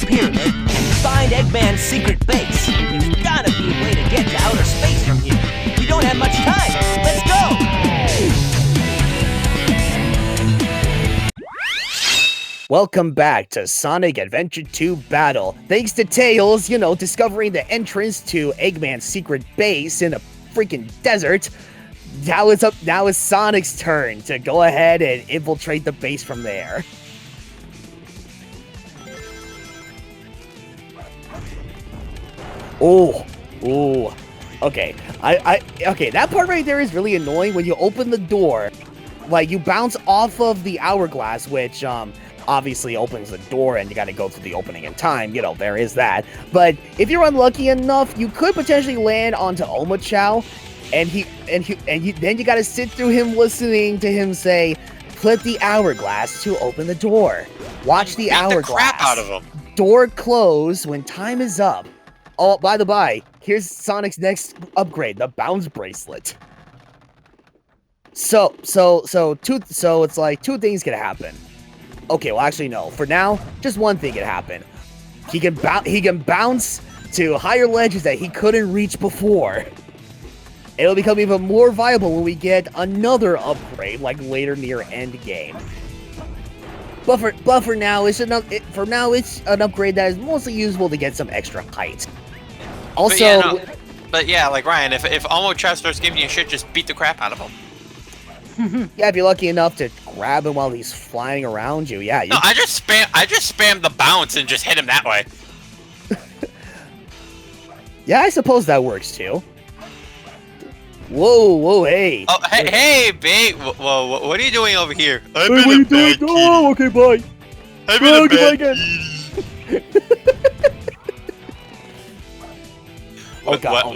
pyramid and find Eggman's secret base. There's gotta be a way to get to outer space from here. We don't have much time. Let's go! Welcome back to Sonic Adventure 2 Battle. Thanks to Tails, discovering the entrance to Eggman's secret base in a freaking desert. Now it's Sonic's turn to go ahead and infiltrate the base from there. Oh, okay. Okay, that part right there is really annoying. When you open the door, like, you bounce off of the hourglass, which, obviously opens the door and you gotta go through the opening in time, there is that. But if you're unlucky enough, you could potentially land onto Omochao, and then you gotta sit through him listening to him say, "Flip the hourglass to open the door. Watch the hourglass. The crap out of him. Door close when time is up." Oh, by the by, here's Sonic's next upgrade, the bounce bracelet. So it's like two things can happen. Okay, well, actually, no. For now, just one thing can happen. He can bounce to higher ledges that he couldn't reach before. It'll become even more viable when we get another upgrade, like later near end game. But for now, it's an upgrade that is mostly useful to get some extra height. Also, but yeah, like Ryan, if Omochao starts giving you shit, just beat the crap out of him. Yeah, if you're lucky enough to grab him while he's flying around you, yeah. No, I just spammed the bounce and just hit him that way. Yeah, I suppose that works too. Whoa, hey. Oh, hey, babe. Whoa, what are you doing over here? Hey, what are you doing? Oh, okay, bye. I've been a bad kid. Oh, God,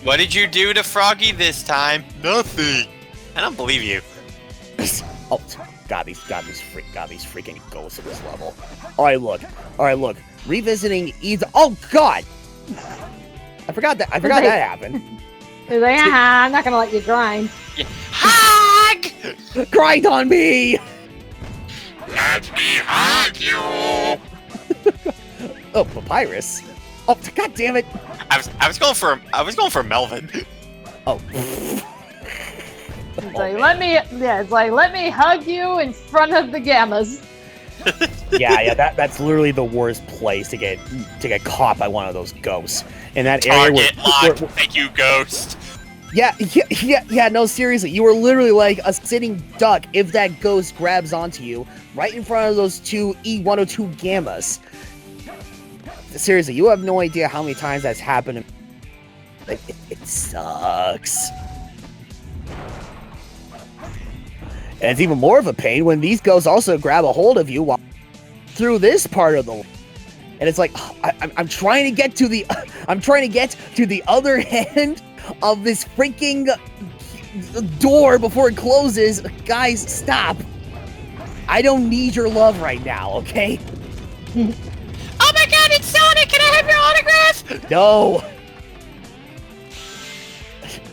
what did you do to Froggy this time? Nothing. I don't believe you. Oh, God, these freaking ghosts at this level. All right, look. Revisiting either. Oh, God. I forgot that happened. He's like, I'm not gonna let you grind. Yeah. Hug! Grind on me! Let me hug you! Oh, Papyrus. Oh, God damn it! I was going for Melvin. Oh. It's like, let me hug you in front of the Gammas. Yeah, that's literally the worst place to get caught by one of those ghosts. In that area Target locked. Thank you, ghost. Yeah, no, seriously, you were literally like a sitting duck if that ghost grabs onto you right in front of those two E102 Gammas. Seriously, you have no idea how many times that's happened. Like, it sucks. And it's even more of a pain when these ghosts also grab a hold of you while through this part of the. And it's like, I'm trying to get to the other end of this freaking door before it closes. Guys, stop! I don't need your love right now, okay? Oh my God, it's Sonic! Can I have your autograph? No.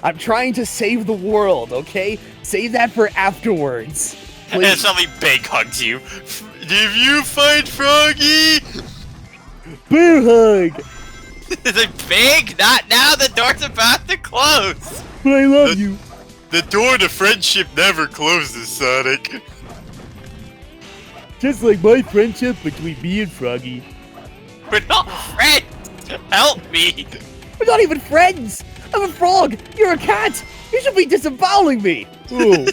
I'm trying to save the world, okay? Save that for afterwards. Please. And suddenly Big hugs you. Did you find Froggy? Boo hug! It's like, Big, not now, the door's about to close. But I love you. The door to friendship never closes, Sonic. Just like my friendship between me and Froggy. We're not friends! Help me! We're not even friends! I'm a frog! You're a cat! You should be disemboweling me! Ooh.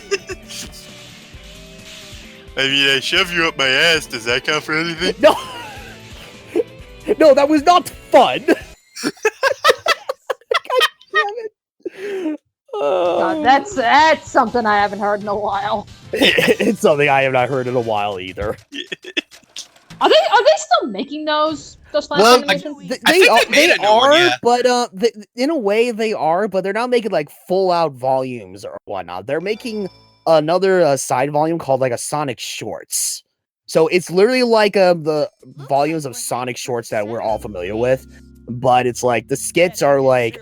I mean, I shove you up my ass. Does that count for anything? No! No, that was not fun! God damn it! God, that's something I haven't heard in a while. It's something I have not heard in a while either. Are they still making those flash animations? They are, but in a way they are, but they're not making like full out volumes or whatnot. They're making another side volume called like a Sonic Shorts. So it's literally like the volumes of Sonic Shorts that we're all familiar with, but it's like the skits are like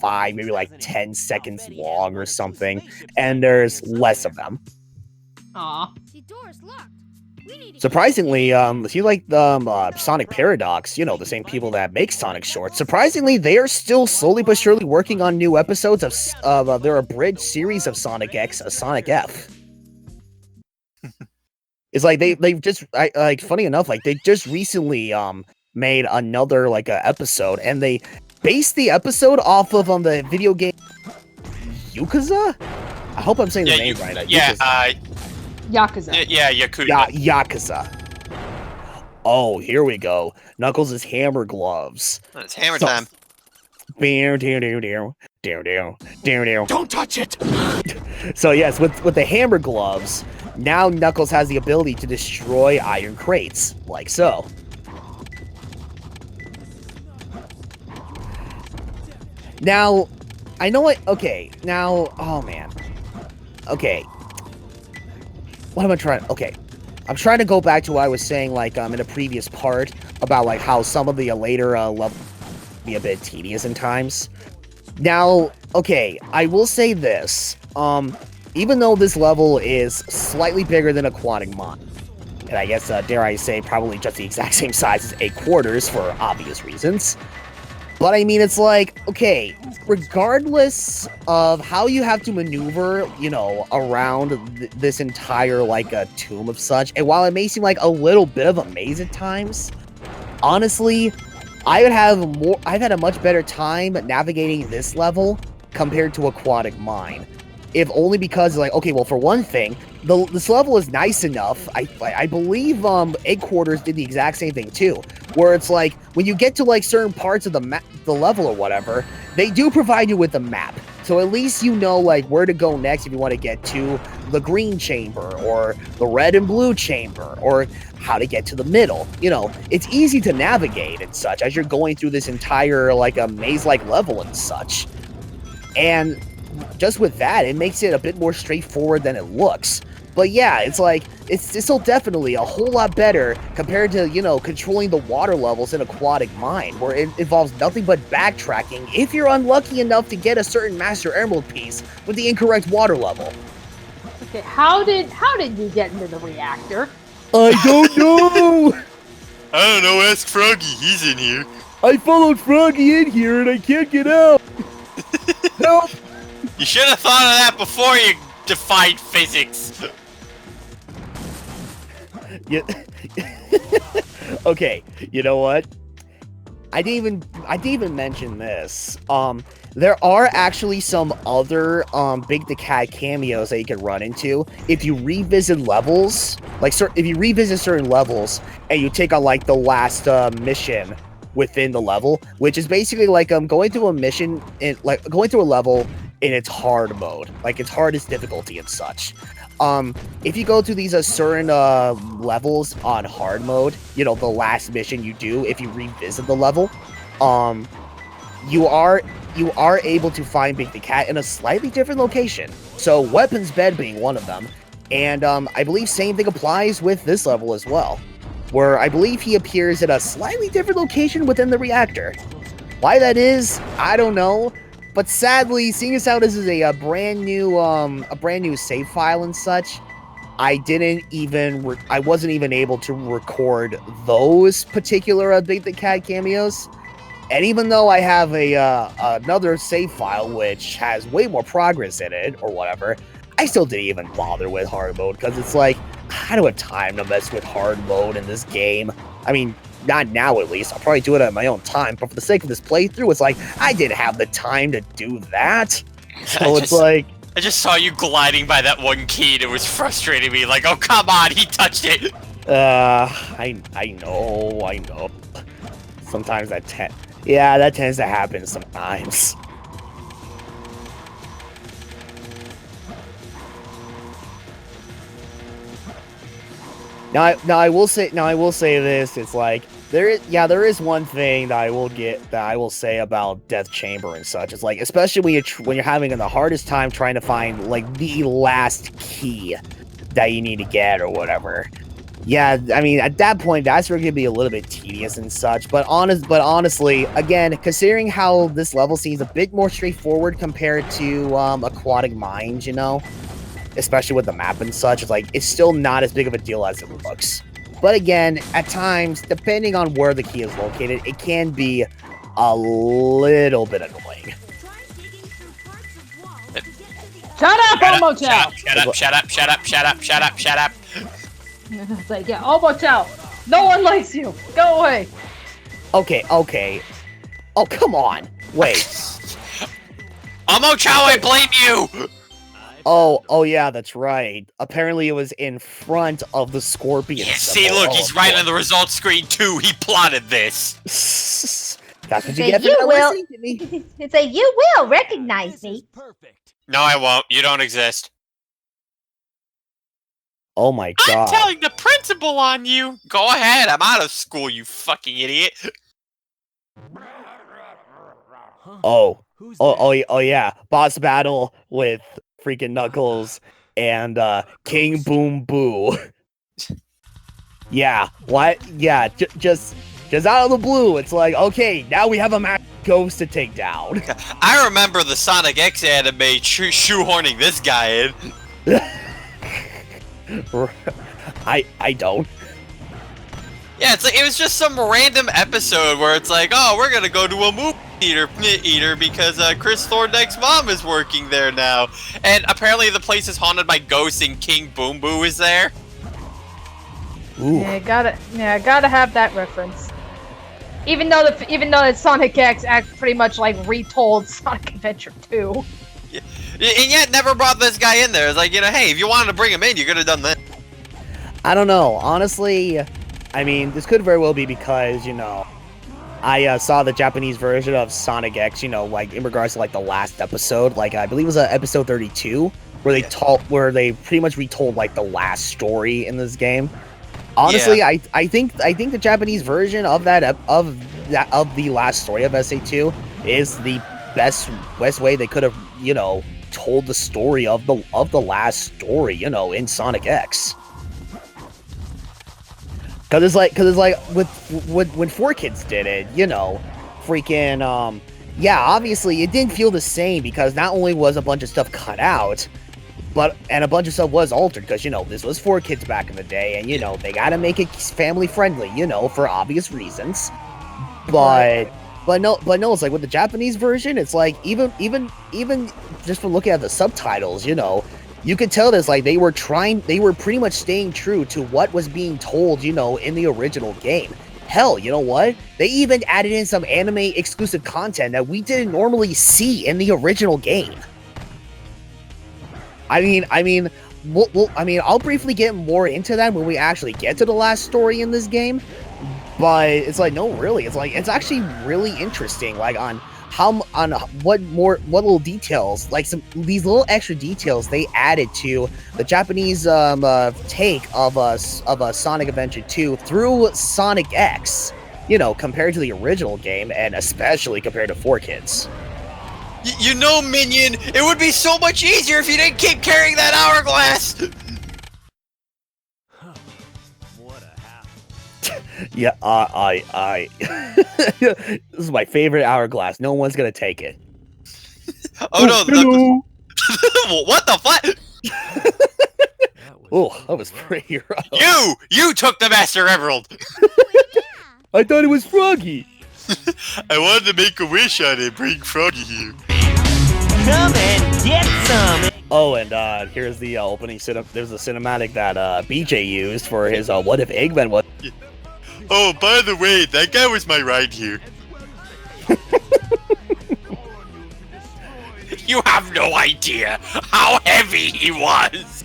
5, maybe like 10 seconds long or something, and there's less of them. Aw. The door's locked. Surprisingly, see, like Sonic Paradox, you know, the same people that make Sonic Shorts. Surprisingly, they are still slowly but surely working on new episodes of their abridged series of Sonic X, Sonic F. It's like they've just like funny enough, like they just recently made another like episode, and they based the episode off of the video game Yakuza. I hope I'm saying the name right. Yakuza. Yeah, Yakuza. Yakuza. Oh, here we go. Knuckles' hammer gloves. It's hammer time. Don't touch it! So yes, with the hammer gloves, now Knuckles has the ability to destroy iron crates, like so. Now, I know what. Okay, now, oh man. Okay. What am I trying? Okay, I'm trying to go back to what I was saying, like in a previous part about like how some of the later levels be a bit tedious in times. Now, okay, I will say this. Even though this level is slightly bigger than Aquatic Mine, and I guess dare I say probably just the exact same size as 8 quarters for obvious reasons. But I mean, it's like, okay, regardless of how you have to maneuver, you know, around this entire, like, tomb of such, and while it may seem like a little bit of a maze at times, honestly, I've had a much better time navigating this level compared to Aquatic Mine. If only because, like, okay, well, for one thing, this level is nice enough. I believe Egg Quarters did the exact same thing too, where it's like when you get to like certain parts of the level or whatever, they do provide you with a map, so at least you know like where to go next if you want to get to the green chamber or the red and blue chamber or how to get to the middle. You know, it's easy to navigate and such as you're going through this entire like a maze-like level and such, and just with that, it makes it a bit more straightforward than it looks. But yeah, it's like, it's still definitely a whole lot better compared to, you know, controlling the water levels in Aquatic Mine, where it involves nothing but backtracking if you're unlucky enough to get a certain Master Emerald piece with the incorrect water level. Okay, how did you get into the reactor? I don't know! I don't know, ask Froggy, he's in here. I followed Froggy in here and I can't get out! Help! You should have thought of that before you defied physics. Yeah. Okay, you know what? I didn't even mention this. There are actually some other Big the Cat cameos that you can run into if you revisit levels. Like, if you revisit certain levels and you take on like the last mission within the level, which is basically like going through a mission in like going through a level in its hard mode, like its hardest difficulty and such. If you go to these certain levels on hard mode, you know, the last mission you do, if you revisit the level, you are able to find Big the Cat in a slightly different location. So Weapons Bed being one of them, and I believe same thing applies with this level as well, where I believe he appears at a slightly different location within the reactor. Why that is, I don't know. But sadly, seeing as how this is a brand new save file and such, I wasn't even able to record those particular Big the Cat cameos. And even though I have another save file which has way more progress in it or whatever, I still didn't even bother with hard mode because it's like I don't have time to mess with hard mode in this game. I mean, not now at least. I'll probably do it at my own time, but for the sake of this playthrough, it's like I didn't have the time to do that. So it's like I just saw you gliding by that one key and it was frustrating me. Like, oh come on, he touched it. I know. Sometimes that tends to happen sometimes. Now I will say this. It's like there is one thing that I will say about Death Chamber and such. It's like, especially when you're having the hardest time trying to find like the last key that you need to get or whatever. Yeah, I mean at that point that's where it can be a little bit tedious and such. But honestly, again, considering how this level seems a bit more straightforward compared to Aquatic Mines, you know. especially with the map and such. It's like, it's still not as big of a deal as it looks. But again, at times, depending on where the key is located, it can be a little bit annoying. Shut up, Omotel! Shut up. It's like, yeah, Omotel! No one likes you! Go away! Okay. Oh, come on. Wait. Omochow, I blame you! Oh yeah, that's right. Apparently it was in front of the scorpion See, symbol. look, he's right on the results screen too. He plotted this. That's what you Say get for you not will. listening to me. It's like, you will recognize me. No, I won't. You don't exist. Oh my I'm god. telling the principal on you. Go ahead. I'm out of school, you fucking idiot. Oh yeah. Boss battle with freaking Knuckles and King Boom Boo. Yeah, what? Yeah, just out of the blue, it's like, okay, now we have a Mac Ghost to take down. I remember the Sonic X anime shoehorning this guy in. I don't. Yeah, it's like it was just some random episode where it's like, oh, we're gonna go to a movie theater because Chris Thorndyke's mom is working there now, and apparently the place is haunted by ghosts and King Boom Boo is there. Ooh. Yeah, gotta have that reference. Even though it's Sonic X pretty much like retold Sonic Adventure 2. Yeah. And yet never brought this guy in there. It's like, hey, if you wanted to bring him in, you could have done that. I don't know. Honestly, I mean, this could very well be because, I saw the Japanese version of Sonic X, like in regards to like the last episode, like I believe it was episode 32, where they pretty much retold like the last story in this game. Honestly, yeah. I think the Japanese version of of the last story of SA2 is the best way they could have, told the story of the last story, in Sonic X. Cause it's like with when 4Kids did it, freaking yeah, obviously it didn't feel the same because not only was a bunch of stuff cut out, and a bunch of stuff was altered because this was 4Kids back in the day, and they gotta make it family friendly, for obvious reasons. But no, it's like with the Japanese version, it's like even just from looking at the subtitles, you could tell this, like, they were pretty much staying true to what was being told, in the original game. Hell, you know what? They even added in some anime exclusive content that we didn't normally see in the original game. I mean, I'll briefly get more into that when we actually get to the last story in this game. But it's like, no, really, it's actually really interesting, like, on what little details, like these little extra details they added to the Japanese take of a Sonic Adventure 2 through Sonic X, compared to the original game, and especially compared to 4Kids. Minion, it would be so much easier if you didn't keep carrying that hourglass. Yeah, this is my favorite hourglass. No one's gonna take it. Oh no! What the fuck? Oh, that was pretty rough. You took the Master Emerald. I thought it was Froggy. I wanted to make a wish on it. Bring Froggy here. Come and get some. Oh, and here's the opening there's a cinematic that BJ used for his What If Eggman was. Oh, by the way, that guy was my ride here. You have no idea how heavy he was.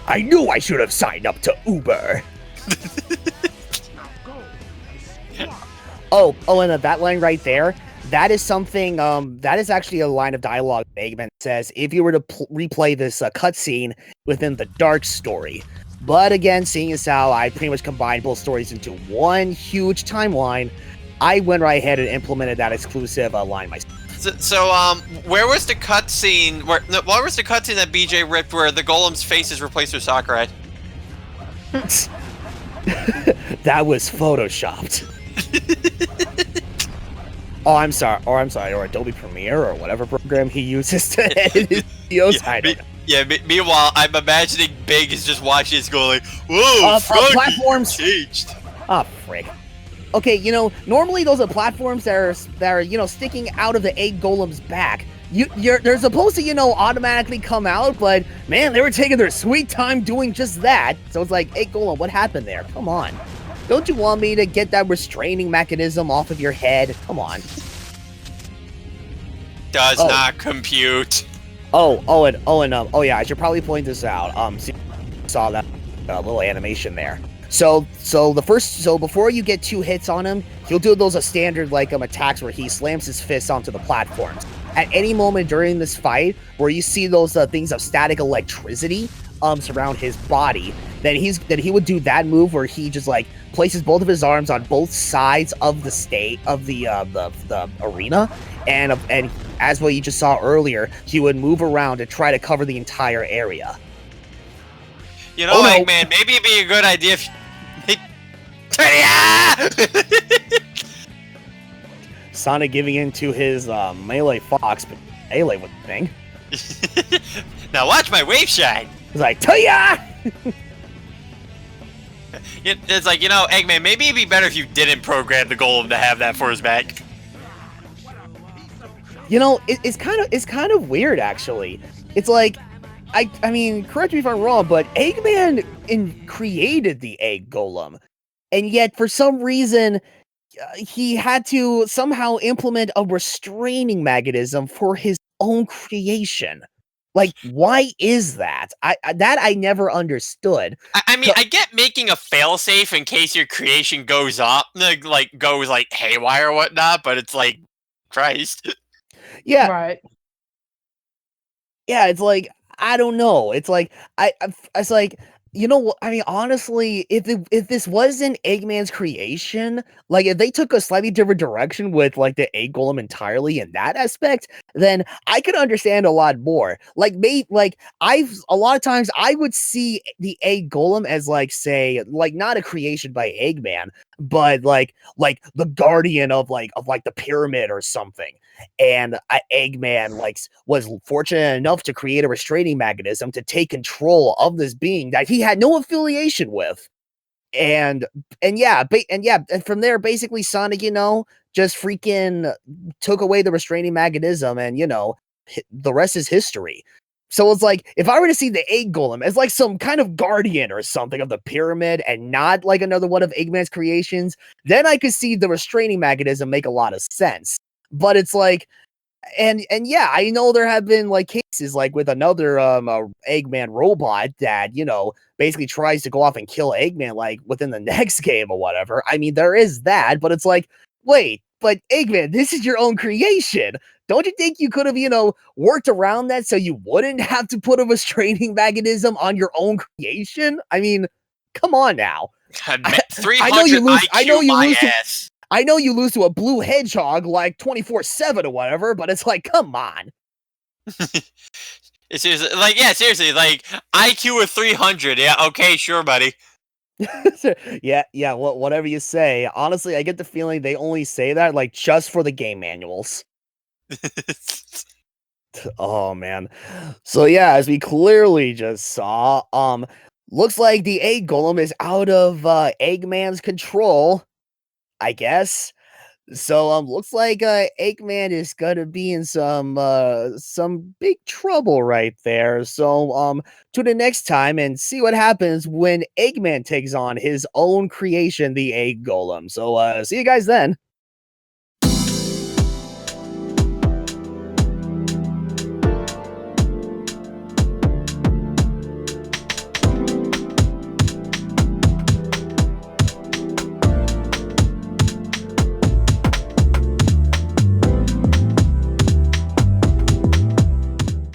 I knew I should have signed up to Uber. Oh, and that line right there, that is something, that is actually a line of dialogue Eggman says if you were to replay this cutscene within the Dark story. But again, seeing as how I pretty much combined both stories into one huge timeline, I went right ahead and implemented that exclusive line myself. So, where was the cutscene? Where was the cutscene that BJ ripped, where the Golem's face is replaced with Sakurai? That was photoshopped. Oh, I'm sorry. Or Adobe Premiere or whatever program he uses to edit. Meanwhile, I'm imagining Big is just watching this going like, whoa, platforms changed. Ah, frick. Okay, normally those are platforms that are sticking out of the Egg Golem's back. They're supposed to, automatically come out, but man, they were taking their sweet time doing just that. So it's like, Egg Golem, what happened there? Come on. Don't you want me to get that restraining mechanism off of your head? Come on. Does not compute. Oh yeah, I should probably point this out. Saw that little animation there. So before you get 2 hits on him, he'll do those standard attacks where he slams his fists onto the platforms. At any moment during this fight, where you see those things of static electricity surround his body, then he would do that move where he just places both of his arms on both sides of the arena, and as what you just saw earlier, he would move around to try to cover the entire area. Eggman, maybe it'd be a good idea if Sonic giving in to his melee fox, but melee with the thing. Now watch my wave shine. He's like, Taya! It's like, Eggman, maybe it'd be better if you didn't program the Golem to have that for his back. It's kind of weird, actually. It's like, I mean, correct me if I'm wrong, but Eggman created the Egg Golem, and yet for some reason he had to somehow implement a restraining mechanism for his own creation. Why is that? I never understood. I mean, I get making a failsafe in case your creation goes up, goes haywire or whatnot, but it's like, Christ. Yeah. Right. Yeah, it's like, I don't know. It's like, it's like, what? I mean, honestly, if this wasn't Eggman's creation, if they took a slightly different direction with the Egg Golem entirely in that aspect, then I could understand a lot more. A lot of times I would see the Egg Golem as say, not a creation by Eggman, but the guardian of the pyramid or something. And Eggman was fortunate enough to create a restraining mechanism to take control of this being that he had no affiliation with. And from there, basically Sonic, just freaking took away the restraining mechanism, and the rest is history. So it's like, if I were to see the Egg Golem as some kind of guardian or something of the pyramid and not another one of Eggman's creations, then I could see the restraining mechanism make a lot of sense. But it's like, and yeah, I know there have been cases with another Eggman robot that, basically tries to go off and kill Eggman within the next game or whatever. I mean, there is that, but it's like, wait, but Eggman, this is your own creation. Don't you think you could have, worked around that so you wouldn't have to put a restraining mechanism on your own creation? I mean, come on now. 300 IQ, I know you lose to a blue hedgehog 24/7 or whatever, but it's like, come on. Seriously, IQ of 300. Yeah, okay, sure, buddy. yeah, whatever you say. Honestly, I get the feeling they only say that just for the game manuals. Oh man. So yeah, as we clearly just saw, looks like the Egg Golem is out of Eggman's control, I guess. So looks like Eggman is gonna be in some big trouble right there. So tune in next time and see what happens when Eggman takes on his own creation, the Egg Golem. So see you guys then.